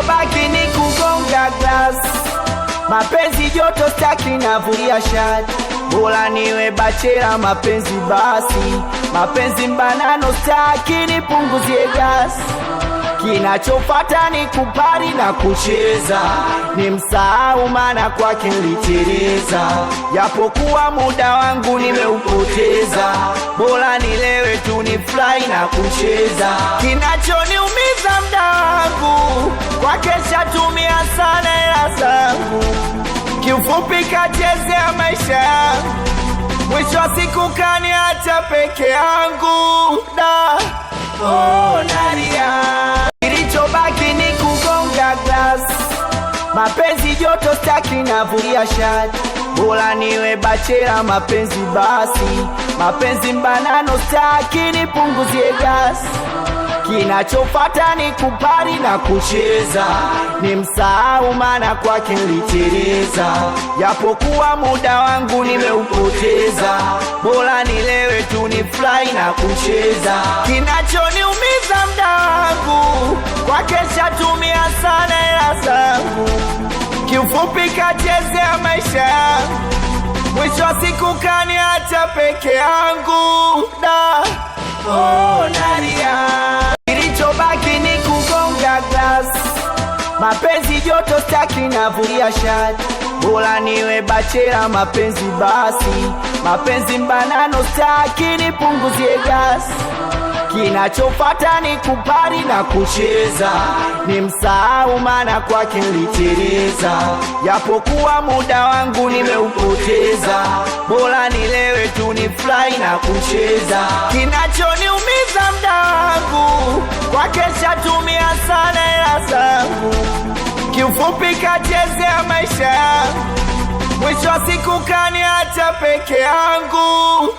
kilichobaki ni kugonga glass. Mapenzi joto staki navulia shati, bora niwe bachela mapenzi basi. Mapenzi mbanano staki nipunguzie gas. Kinachofata ni kupari na kucheza, ni msahau maana kwake niliteleza. Japokuwa muda wangu nimeupoteza, bora nilewe tu ni fly na kucheza. Kinachoniumiza muda wangu, kwake shatumia sana hela zangu. Kiufupi kachezea maisha yangu, mwisho wa siku kaniacha peke yangu. Nalia, kilichobaki ni kugonga glass. Mapenzi joto staki navulia shati, bora niwe bachela mapenzi basi. Mapenzi mbanano staki nipunguzie gas. Kinachofata ni kupari na kucheza, ni msahau maana kwake niliteleza. Japokuwa muda wangu nimeupoteza, bora nilewe tu ni fly na kucheza. Kinachoniumiza muda wangu, kwake shatumia sana hela zangu. Kiufupi kachezea maisha yangu, mwisho wa siku kaniacha peke yangu. Nalia, kilichobaki ni kugonga glass. Mapenzi joto staki navulia shati, bora niwe bachela mapenzi basi. Mapenzi mbanano staki nipunguzie gas. Kinachofata ni kupari na kucheza, ni msahau maana kwake niliteleza. Japokuwa muda wangu nimeupoteza, bora nilewe tu ni fly na kucheza. Kinachoniumiza muda wangu, kwake shatumia sana hela zangu. Kiufupi kachezea maisha yangu, mwisho wa siku kaniacha peke yangu.